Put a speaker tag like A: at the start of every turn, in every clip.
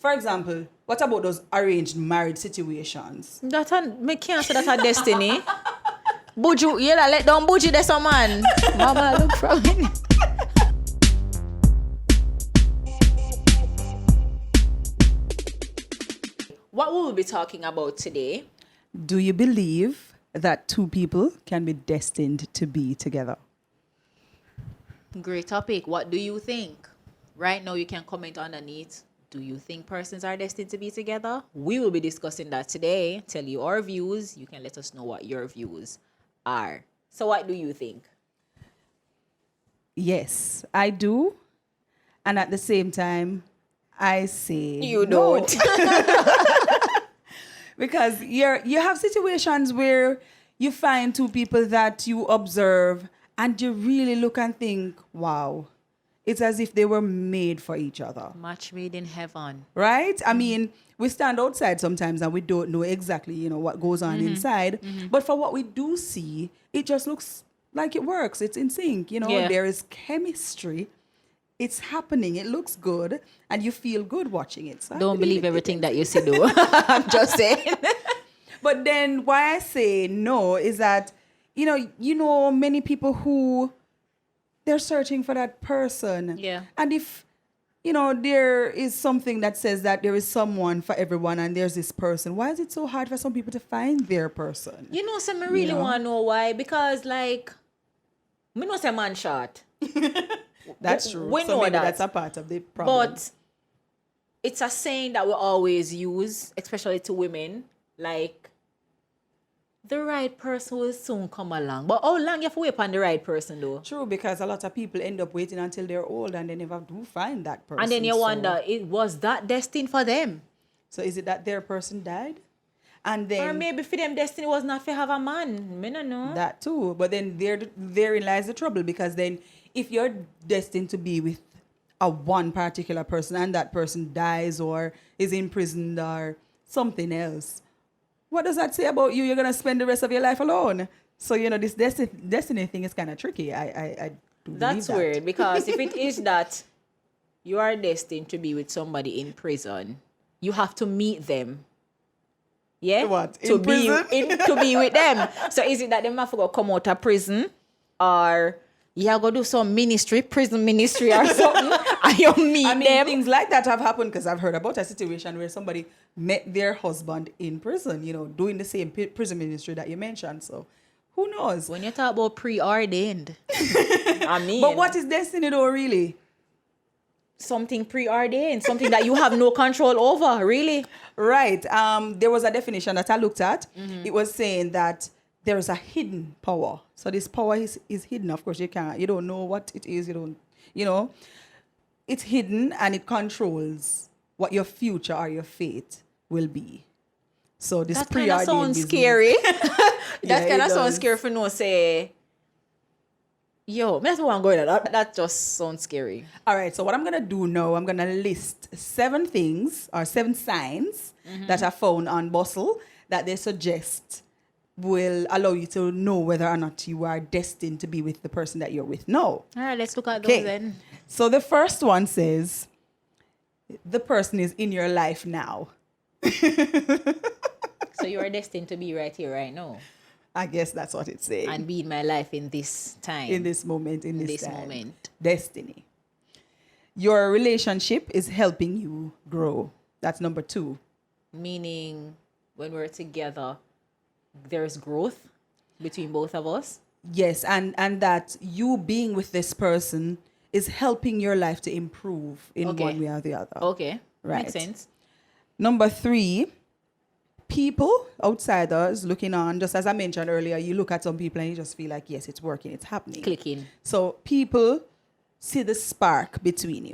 A: For example, what about those arranged marriage situations?
B: Me can't say that's a destiny. Buju, yeah, let down Buju there some man. Mama look from it. What we will be talking about today?
A: Do you believe that two people can be destined to be together?
B: Great topic. What do you think? Right now, you can comment underneath. Do you think persons are destined to be together? We will be discussing that today. Tell you our views. You can let us know what your views are. So what do you think?
A: Yes, I do. And at the same time, I say
B: You
A: no.
B: don't.
A: Because you have situations where you find two people that you observe and you really look and think, wow, it's as if they were made for each other.
B: Match made in heaven.
A: Right? I mean, we stand outside sometimes and we don't know exactly, what goes on inside. But for what we do see, it just looks like it works. It's in sync.
B: Yeah.
A: There is chemistry. It's happening. It looks good. And you feel good watching it. So
B: Don't believe everything that you see, though. I'm just saying.
A: But then why I say no is that, many people who they're searching for that person.
B: Yeah.
A: And if, there is something that says that there is someone for everyone and there's this person, why is it so hard for some people to find their person?
B: So I really want to know why. Because, me know say man short.
A: That's true.
B: We
A: So
B: know
A: maybe
B: that.
A: that's a part of the problem.
B: But it's a saying that we always use, especially to women, like, the right person will soon come along. But how long you have to wait on the right person, though?
A: True, because a lot of people end up waiting until they're old and they never do find that person.
B: And then you wonder, was that destined for them?
A: So is it that their person died? And then
B: Or maybe for them, destiny was not to have a man. Me no know.
A: that too. But then therein lies the trouble, because then if you're destined to be with a one particular person and that person dies or is imprisoned or something else, what does that say about you? You're going to spend the rest of your life alone. So, this destiny thing is kind of tricky. I do
B: That's
A: believe that.
B: weird, because if it is that you are destined to be with somebody in prison, you have to meet them. Yeah?
A: What?
B: To
A: In prison?
B: to be with them. So is it that they have to go come out of prison, or you go do some prison ministry or something, and you meet them?
A: Things like that have happened, because I've heard about a situation where somebody met their husband in prison, doing the same prison ministry that you mentioned. So who knows?
B: When you talk about preordained,
A: But what is destiny though, really?
B: something preordained, something that you have no control over, really.
A: Right. There was a definition that I looked at. It was saying that there is a hidden power. So this power is hidden. Of course, you don't know what it is. It's hidden and it controls what your future or your fate will be. So this
B: That kind of
A: preordained
B: sounds
A: business-
B: scary.
A: Yeah,
B: That kind
A: it
B: of sounds
A: does.
B: scary for no say. Yo, that's what I'm going at. That just sounds scary.
A: All right, so what I'm going to do now, I'm going to list 7 things or 7 signs that are found on Bustle that they suggest will allow you to know whether or not you are destined to be with the person that you're with now.
B: All right, let's look at those then.
A: So the first one says, the person is in your life now.
B: So you are destined to be right here, right now,
A: I guess that's what it's saying.
B: and be in my life in this time.
A: In this moment, in this time.
B: moment.
A: Destiny. Your relationship is helping you grow. That's number 2.
B: Meaning, when we're together, there's growth between both of us.
A: Yes, and that you being with this person is helping your life to improve in
B: Okay.
A: one way or the other.
B: Okay,
A: Right.
B: makes sense.
A: Number 3, people, outsiders looking on, just as I mentioned earlier, you look at some people and you just feel like, yes, it's working, it's happening.
B: Clicking.
A: So people see the spark between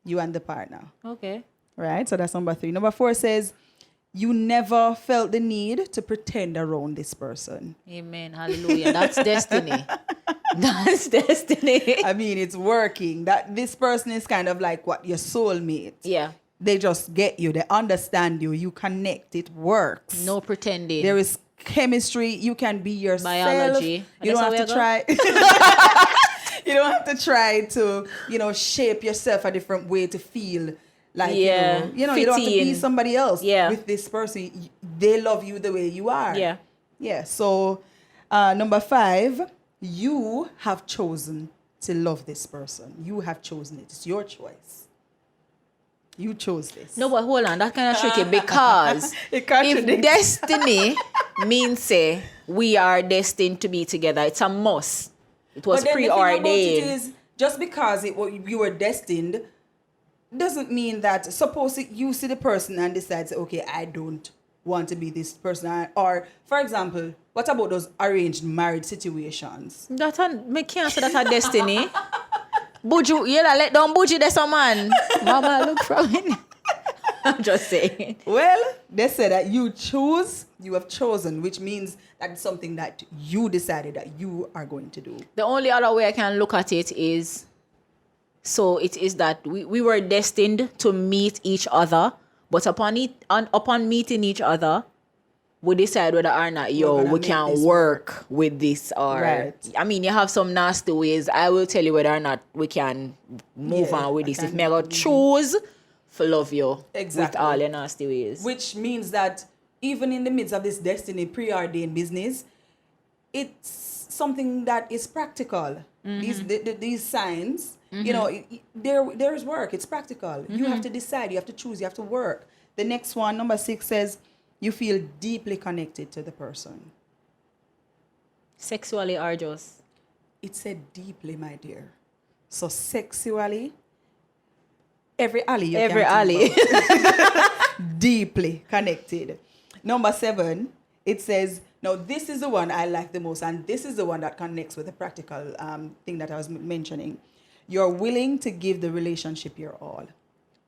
A: you and the partner.
B: Okay.
A: Right? So that's number 3. Number 4 says, you never felt the need to pretend around this person.
B: Amen. Hallelujah. That's destiny. That's destiny.
A: It's working. That this person is kind of like what your soulmate.
B: Yeah.
A: They just get you. They understand you. You connect. It works.
B: No pretending.
A: There is chemistry. You can be yourself.
B: Biology.
A: You don't have to try. You don't have to try to, shape yourself a different way to feel Like,
B: Yeah.
A: you don't have to be
B: Fitting.
A: somebody else
B: Yeah.
A: with this person. They love you the way you are.
B: Yeah.
A: Yeah. So, number 5, you have chosen to love this person. You have chosen it. It's your choice. You chose this.
B: No, but hold on, that's kind of tricky because
A: It
B: if
A: contradicts.
B: destiny means say we are destined to be together, it's a must. It was
A: But then the thing about it
B: preordained.
A: is, just because you were destined doesn't mean that, suppose you see the person and decides, okay, I don't want to be this person. Or, for example, what about those arranged marriage situations?
B: That me can't say that a destiny. Buju, yeah, let down Buju, there's a man. Mama, look from it. I'm just saying.
A: Well, they say that you have chosen, which means that it's something that you decided that you are going to do.
B: The only other way I can look at it is, so it is that we were destined to meet each other, but upon meeting each other, we decide whether or not we can work with this, or
A: Right.
B: I mean, you have some nasty ways. I will tell you whether or not we can move on with this. If me go choose for love you
A: Exactly.
B: with all your nasty ways.
A: Which means that even in the midst of this destiny preordained business, it's something that is practical. These signs, there's work. It's practical. You have to decide. You have to choose. You have to work. The next one, number 6, says you feel deeply connected to the person.
B: Sexually or just?
A: It said deeply, my dear. So sexually, every alley you
B: Every
A: can think
B: alley.
A: about. Deeply connected. Number 7, it says, now this is the one I like the most, and this is the one that connects with the practical thing that I was mentioning. You're willing to give the relationship your all.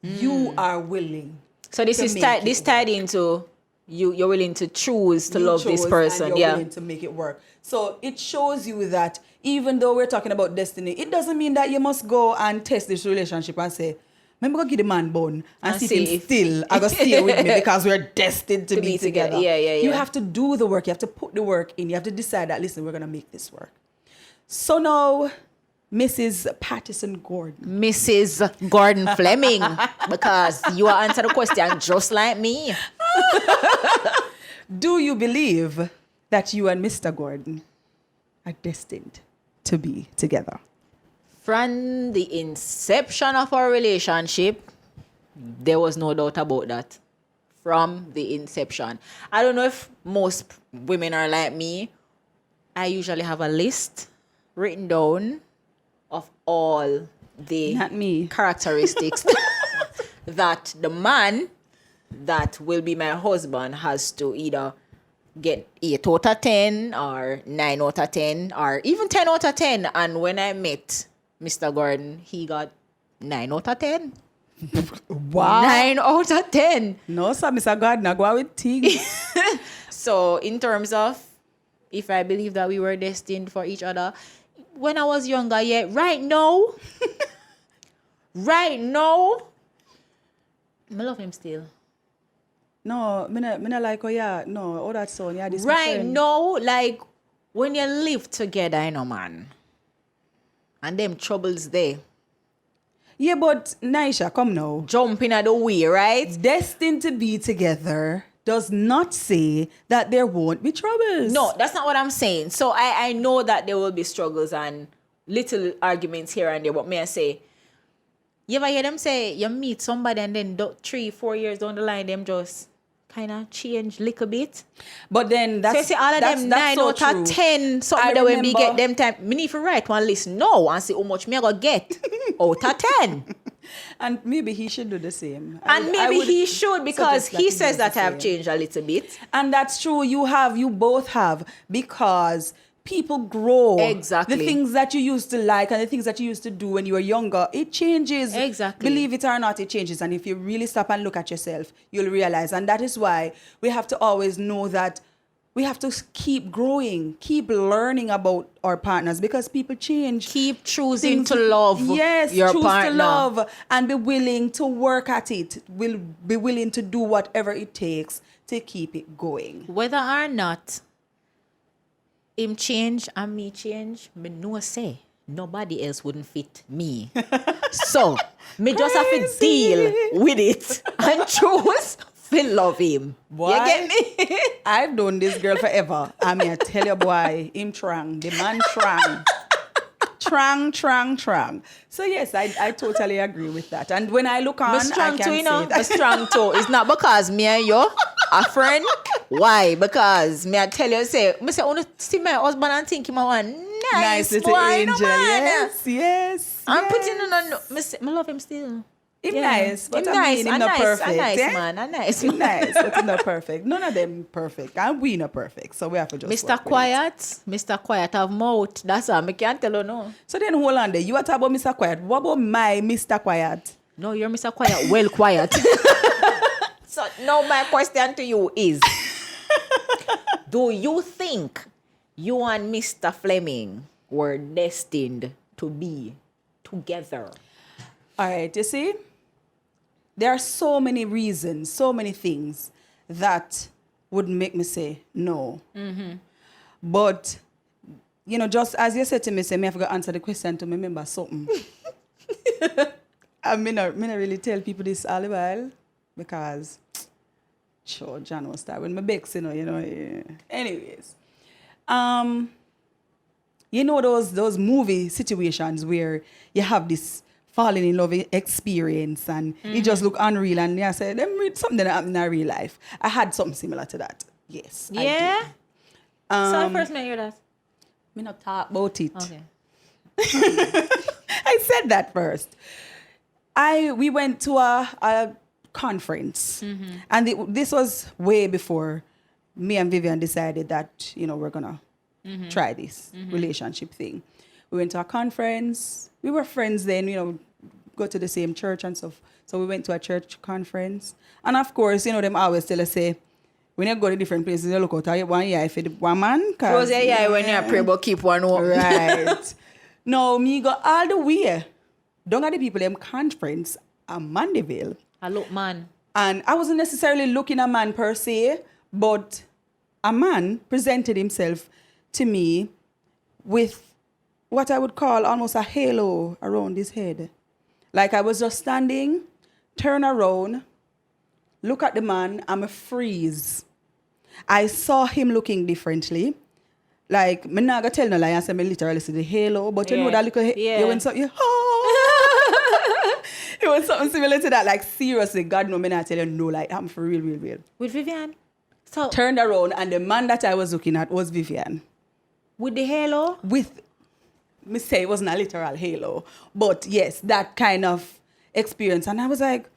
A: You are willing.
B: So this is tied into you're willing to choose to love this person.
A: And you're willing to make it work. So it shows you that even though we're talking about destiny, it doesn't mean that you must go and test this relationship and say, I'm going to give the man bone and see if him still I'm going to stay with me because we're destined to be together.
B: Yeah.
A: You have to do the work. You have to put the work in. You have to decide that, listen, we're going to make this work. So now, Mrs. Patterson Gordon.
B: Mrs. Gordon Fleming, because you answer the question just like me.
A: Do you believe that you and Mr. Gordon are destined to be together?
B: From the inception of our relationship, there was no doubt about that. From the inception. I don't know if most women are like me. I usually have a list written down of all the
A: Not me.
B: characteristics that the man that will be my husband has to either get 8 out of 10 or 9 out of 10 or even 10 out of 10. And when I met Mr. Gordon, he got 9 out of 10.
A: Wow.
B: 9 out of 10.
A: No, sir, Mr. Gordon, I go out with things.
B: So in terms of if I believe that we were destined for each other, when I was younger, yeah, right now, I love him still.
A: No, me not like, oh yeah, no, all that son, yeah, this my
B: Right
A: friend.
B: now, like when you live together, you know, man, and them troubles there,
A: Yeah, but Nahesha, come now.
B: jumping at the way, right?
A: Destined to be together does not say that there won't be troubles.
B: No, that's not what I'm saying. So I know that there will be struggles and little arguments here and there, but may I say, you ever hear them say you meet somebody and then 3-4 years down the line, them just kind of change little bit?
A: But then that's
B: So you see all of them 9
A: so
B: out
A: true.
B: of 10, something
A: I
B: that when we
A: remember-
B: get them time, me need to write one list now and see how much me I gonna get out of 10.
A: And maybe he should do the same.
B: And maybe he should, because
A: suggest that
B: he
A: he
B: says
A: does the
B: that I have
A: same.
B: changed a little bit.
A: And that's true. You both have, because people grow.
B: Exactly.
A: The things that you used to like and the things that you used to do when you were younger, it changes.
B: Exactly.
A: Believe it or not, it changes. And if you really stop and look at yourself, you'll realize. And that is why we have to always know that we have to keep growing, keep learning about our partners, because people change.
B: Keep choosing
A: Things-
B: to love your
A: choose
B: partner.
A: to love and be willing to work at it. Will be willing to do whatever it takes to keep it going.
B: Whether or not him change and me change, me no say. nobody else wouldn't fit me. So, me just have to deal with it and choose to love him.
A: Boy,
B: You get me?
A: I've known this girl forever. I mean, I tell you, boy, him trang. The man trang. Trang. So yes, I totally agree with that. And when I look on,
B: I'm strong
A: I can
B: too,
A: say
B: you know. I'm
A: that.
B: strong too. It's not because me and you are friend. Why? Because me I tell you, say, I want to see my husband and think him a one nice
A: little
B: boy,
A: angel.
B: no man.
A: Yes.
B: I'm putting on. I love him still.
A: Him nice, but
B: him
A: I mean, him not perfect.
B: A nice
A: eh?
B: man, a nice
A: Him
B: man.
A: nice, but him not perfect. None of them perfect, and we not perfect. So we have to just
B: Mr.
A: work with
B: Quiet, Mr. Quiet have mouth. That's all. I can't tell you no.
A: it. So then hold on there. You are talking about Mr. Quiet. What about my Mr. Quiet?
B: No, you're Mr. Quiet, well quiet. So now my question to you is, do you think you and Mr. Fleming were destined to be together?
A: All right, you see, there are so many reasons, so many things that would make me say no. Mm-hmm. But, you know, just as you said to me, say, me have to answer the question to me remember something. I mean, I really tell people this all the while because, sure, John was start when my bex, you know. Yeah. Anyways, you know those movie situations where you have this falling in love experience and it just look unreal and I said, let me read something that happened in real life. I had something similar to that. Yes.
B: Yeah?
A: I did.
B: So I first met you that?
A: Me not talk about it.
B: Okay.
A: I said that first. We went to a conference and this was way before me and Vivian decided that, you know, we're gonna try this relationship thing. We went to a conference. We were friends then, you know, go to the same church and stuff. So we went to a church conference. And of course, you know, them always tell us, say, when you go to different places, you look out at one eye for the one man.
B: Close your eye when you pray, but keep one open.
A: Right. No, me go all the way. Don't get the people them conference at Mandeville.
B: I look man.
A: And I wasn't necessarily looking a man per se, but a man presented himself to me with what I would call almost a halo around his head. Like I was just standing, turn around, look at the man, I'm a freeze. I saw him looking differently. Like, I'm not going to tell no lie, I said, I literally see the halo, but you know that little you went something, it was something similar to that. Like, seriously, God no, me not tell you no, like, I'm for real.
B: With Vivian? So
A: Turned around, and the man that I was looking at was Vivian.
B: with the halo?
A: With, me say it wasn't a literal halo, but yes, that kind of experience. And I was like,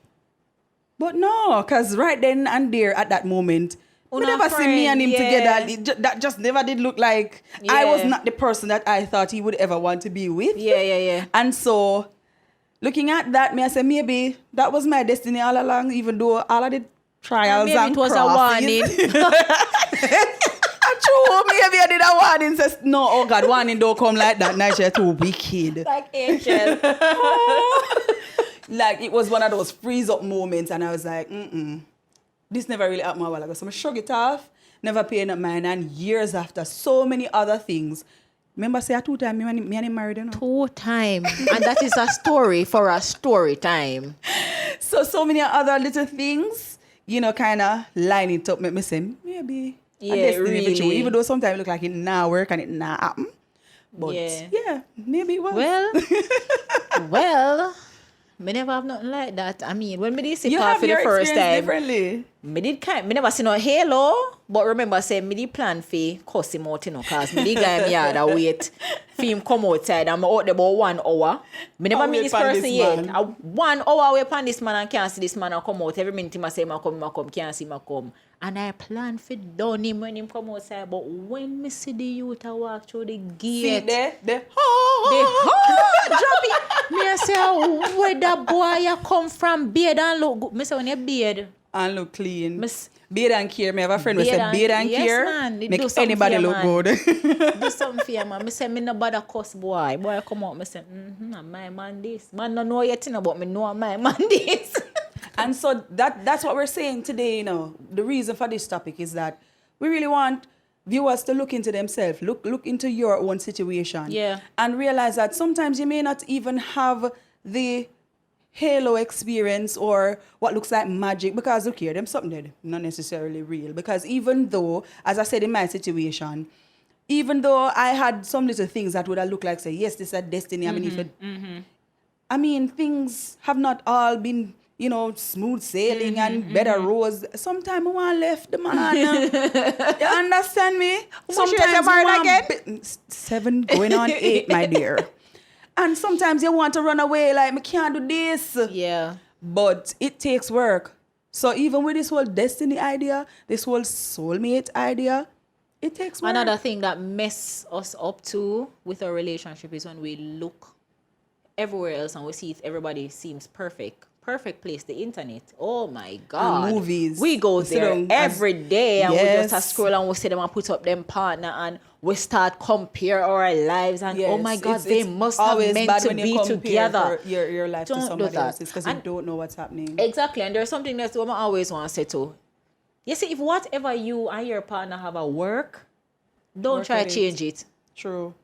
A: but no, because right then and there at that moment, we never see me and him together. That just never did look like I was not the person that I thought he would ever want to be with.
B: Yeah.
A: And so, looking at that, me I said, maybe that was my destiny all along, even though all of the trials
B: Maybe
A: and
B: it was
A: crosses.
B: a warning.
A: True, maybe I did a warning. Says, no, oh God, warning don't come like that. Nigel too wicked.
B: Like angel.
A: Like it was one of those freeze up moments, and I was like, this never really happened a while ago. So I shrug it off, never paying up mind, and years after, so many other things. Remember, say 2 times, me and him married, you know?
B: 2 times. And that is a story for a story time.
A: So many other little things, you know, kind of line it up, make me say, maybe.
B: Yeah,
A: a destiny
B: really.
A: for you. Even though sometimes it look like it not work and it not happen. But yeah, maybe it was.
B: Well, me never have nothing like that. I mean, when me did see
A: you
B: Paul
A: have
B: for the
A: your
B: first
A: experience
B: time,
A: differently.
B: me never see no halo, but remember say me did plan for cuss him out, you know, cause me did guy me had a wait for him come outside and me out there about 1 hour. Me never meet this person yet. 1 hour away upon this man and can't see this man and come out. Every minute him say him come, can't see him come. And I plan for down him when him come outside, but when me see the youth I walk through the gate,
A: See there,
B: drop it. Me I say, where that boy you come from? Beard and look good. Me say when you beard
A: and look clean.
B: Miss-
A: Beard and care. Me have a friend who said beard and
B: yes,
A: care
B: man. It
A: make
B: do something
A: anybody
B: for you,
A: look
B: man.
A: good.
B: do something for you, man. Me say me no bother cuss boy. Boy come out. Me say, my man this. Man no know yet, but me know my man this.
A: And so that's what we're saying today, you know. The reason for this topic is that we really want viewers to look into themselves, look into your own situation, and realize that sometimes you may not even have the halo experience or what looks like magic, because look here, them something that not necessarily real. Because even though, as I said in my situation, even though I had some little things that would have looked like, say, yes, this is a destiny. I mean, things have not all been, smooth sailing and bed of rose. Sometimes I want left the man. You understand me? Sometimes I want 7 going on 8, my dear. And sometimes you want to run away, like, I can't do this.
B: Yeah.
A: But it takes work. So even with this whole destiny idea, this whole soulmate idea, it takes work.
B: Another thing that mess us up too with our relationship is when we look everywhere else and we see if everybody seems perfect. Perfect place, the internet. Oh my God.
A: And movies.
B: We go there every day and we just scroll and we see them and put up them partner and we start compare our lives and oh my God, they must have meant to be together.
A: Your life to somebody else's because you don't know what's happening.
B: Exactly. And there's something that's what I always want to say too. You see, if whatever you and your partner have at work, don't try to change it.
A: True.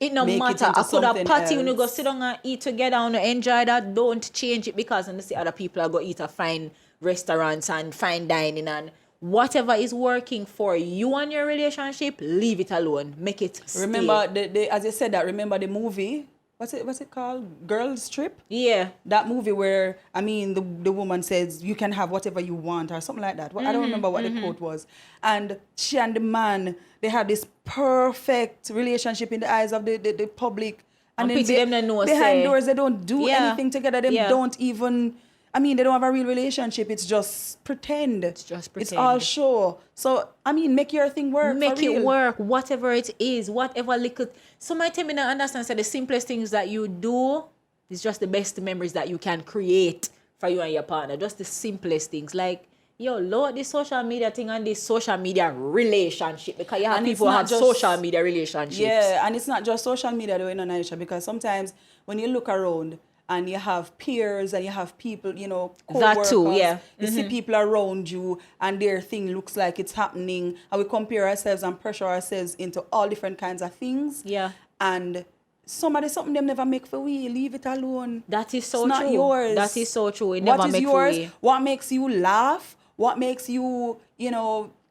B: It no matter. I could have party when you go sit down and eat together and enjoy that. Don't change it because when you see other people are go eat at fine restaurants and fine dining and whatever is working for you and your relationship, leave it alone. Make it stay.
A: Remember as you said that, remember the movie? What's it called? Girls Trip?
B: Yeah.
A: That movie where, the woman says, you can have whatever you want or something like that. I don't remember what the quote was. And she and the man, they have this perfect relationship in the eyes of the public. And then behind doors, they don't do anything together. They don't even... they don't have a real relationship. It's just pretend. It's all show. So, make your thing work.
B: Make it work. Whatever it is. Whatever little... Somebody tell me not understand. So the simplest things that you do is just the best memories that you can create for you and your partner. Just the simplest things. Like, load this social media thing and this social media relationship. Because you have people who have social media relationships. Yeah,
A: and it's not just social media though, Nahesha, because sometimes when you look around, and you have peers and you have people, co-workers.
B: That too, yeah.
A: You see people around you and their thing looks like it's happening. And we compare ourselves and pressure ourselves into all different kinds of things.
B: Yeah.
A: And something them never make for we. Leave it alone.
B: That is so
A: true. It's not yours.
B: That is so true. It never make for we.
A: What makes you laugh? What makes you,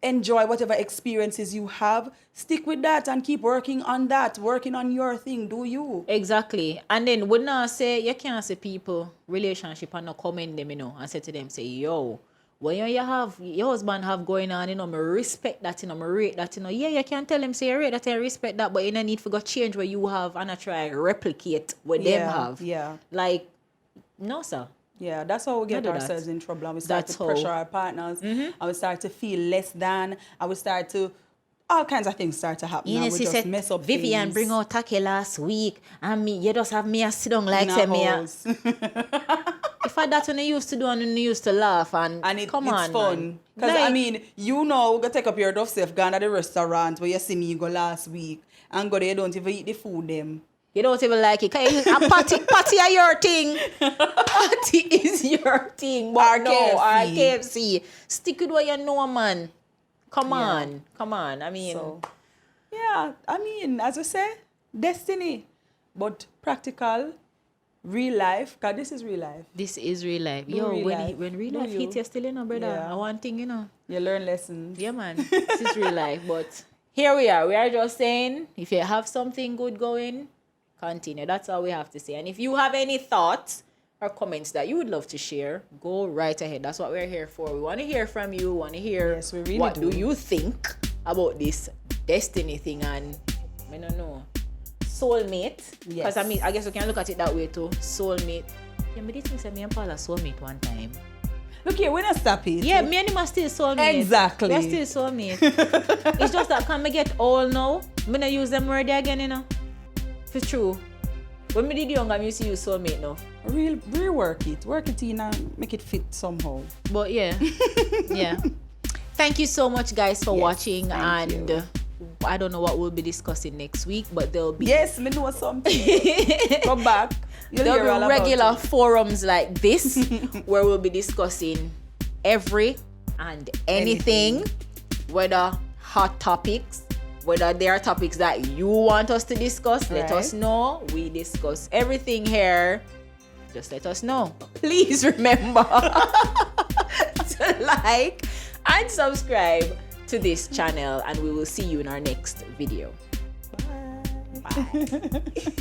A: enjoy whatever experiences you have, stick with that and keep working on that, working on your thing. Do you?
B: Exactly. And then when I say, you can't say people relationship and not commend them, and say to them, say, when you have your husband have going on, me respect that, me rate that, yeah, you can tell them, say, you rate that, I respect that, but you don't need to go change what you have and I try replicate what them have.
A: Yeah.
B: Like, no, sir.
A: Yeah, that's how we get ourselves in trouble. And we start to pressure our partners. And we start to feel less than. And we start to... All kinds of things start to happen.
B: You know, she said, mess up Vivian things. Bring out Take last week. And me, you just have me a sit down like say me. If I that when you used to do and you used to laugh. And
A: it's fun. Because, we go take up your duff self, go to the restaurant where you see me, you go last week. And go there, you don't even eat the food them.
B: You don't even like it. A party are your thing. Party is your thing. But no, our KFC. Stick with what you know, man. Come on. So,
A: as I say, destiny. But practical, real life. Because this is real life.
B: This is real life. When real life hits you still, brother. Yeah. One thing,
A: You learn lessons.
B: Yeah, man. This is real life. But here we are. We are just saying, if you have something good going, continue. That's all we have to say. And if you have any thoughts or comments that you would love to share, go right ahead. That's what we're here for. We want to hear from you. We want to hear what do you think about this destiny thing and, I don't know, soulmate. Because, I guess we can look at it that way too. Soulmate. Yeah, but this thing said me and Paul are soulmate one time.
A: Look here, we're not stop it.
B: Yeah, me and him are still soulmate.
A: Exactly.
B: We're still soulmate. It's just that can we get old now? I'm going to use them word again, It's true. When we did younger, I used to use soulmate now.
A: Rework it. Work it in and make it fit somehow.
B: But yeah. Yeah. Thank you so much, guys, for watching. And I don't know what we'll be discussing next week, but there'll be...
A: Yes, me know something. Come back.
B: There'll be regular forums like this where we'll be discussing every and anything. Whether hot topics, Whether there are topics that you want us to discuss, let us know. We discuss everything here. Just let us know. Please remember to like and subscribe to this channel, and we will see you in our next video. Bye.